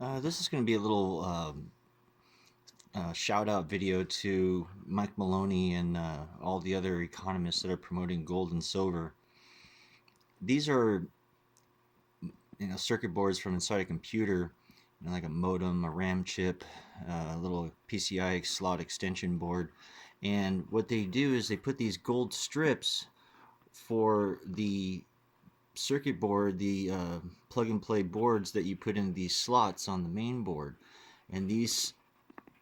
This is going to be a little shout out video to Mike Maloney and all the other economists that are promoting gold and silver. These are circuit boards from inside a computer, like a modem, a RAM chip, a little PCI slot extension board. And what they do is they put these gold strips for the circuit board, the plug and play boards that you put in these slots on the main board. And these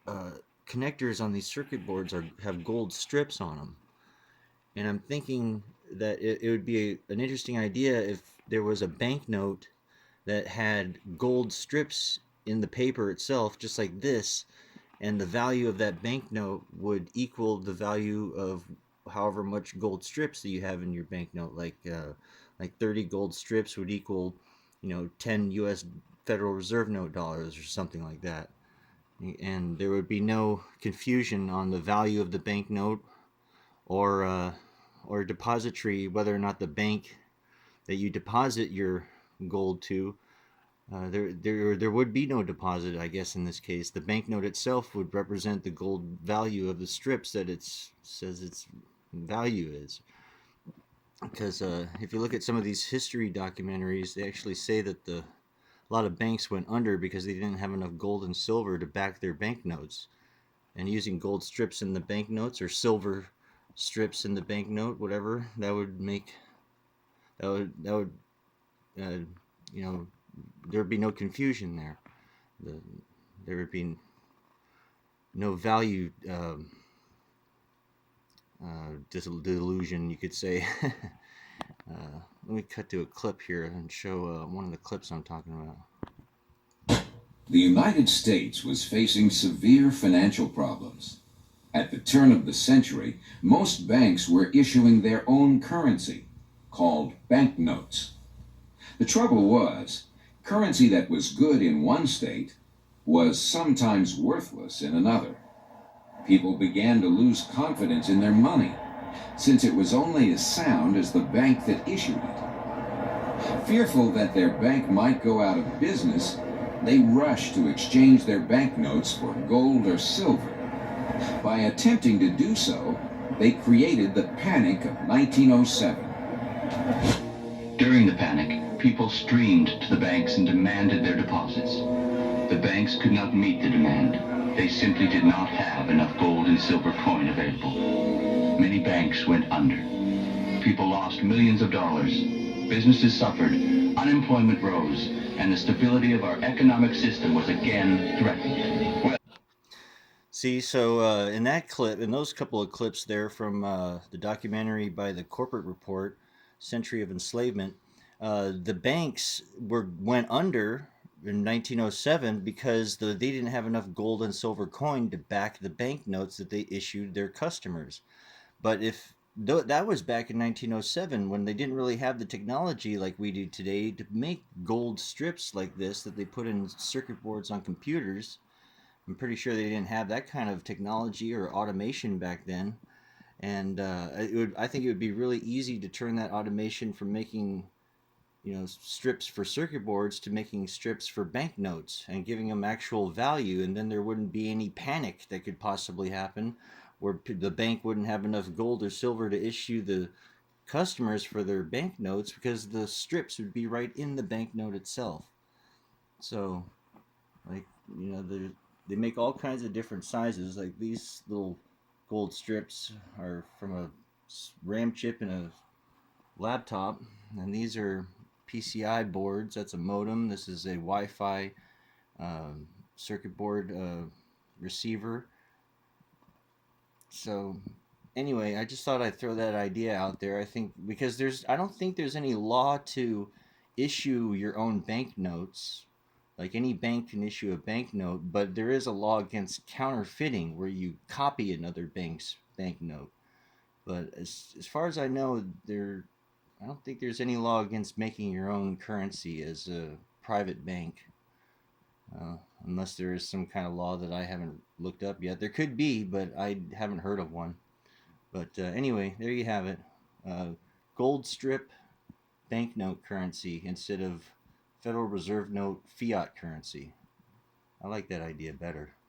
uh, connectors on these circuit boards have gold strips on them. And I'm thinking that it would be an interesting idea if there was a banknote that had gold strips in the paper itself, just like this, and the value of that banknote would equal the value of however much gold strips that you have in your banknote. Like 30 gold strips would equal, 10 U.S. Federal Reserve note dollars or something like that. And there would be no confusion on the value of the banknote or depository, whether or not the bank that you deposit your gold to, there would be no deposit. I guess in this case, the banknote itself would represent the gold value of the strips that it says its value is. Because if you look at some of these history documentaries, they actually say that a lot of banks went under because they didn't have enough gold and silver to back their banknotes. And using gold strips in the banknotes or silver strips in the banknote, whatever, that would uh, you know there would be no confusion there. The, there would be no value delusion, you could say. Let me cut to a clip here and show one of the clips I'm talking about. The United States was facing severe financial problems. At the turn of the century, most banks were issuing their own currency, called banknotes. The trouble was, currency that was good in one state was sometimes worthless in another. People began to lose confidence in their money, since it was only as sound as the bank that issued it. Fearful that their bank might go out of business, they rushed to exchange their banknotes for gold or silver. By attempting to do so, they created the Panic of 1907. During the panic, people streamed to the banks and demanded their deposits. The banks could not meet the demand. They simply did not have enough gold and silver coin available. Many banks went under. People lost millions of dollars. Businesses suffered, unemployment rose, and the stability of our economic system was again threatened. See, so in that clip, in those couple of clips there from the documentary by the Corporate Report, Century of Enslavement, the banks went under in 1907 because they didn't have enough gold and silver coin to back the banknotes that they issued their customers. But if that was back in 1907 when they didn't really have the technology like we do today to make gold strips like this that they put in circuit boards on computers. I'm pretty sure they didn't have that kind of technology or automation back then. And I think it would be really easy to turn that automation from making, strips for circuit boards to making strips for banknotes and giving them actual value. And then there wouldn't be any panic that could possibly happen where the bank wouldn't have enough gold or silver to issue the customers for their banknotes because the strips would be right in the banknote itself. So, like, they make all kinds of different sizes. Like these little gold strips are from a RAM chip in a laptop, and these are PCI boards. That's a modem. This is a Wi-Fi circuit board receiver. So anyway, I just thought I'd throw that idea out there. I think because I don't think there's any law to issue your own banknotes. Like any bank can issue a banknote, but there is a law against counterfeiting where you copy another bank's banknote. But as far as I know, I don't think there's any law against making your own currency as a private bank, unless there is some kind of law that I haven't looked up yet. There could be, but I haven't heard of one. But anyway, there you have it. Gold strip banknote currency instead of Federal Reserve note fiat currency. I like that idea better.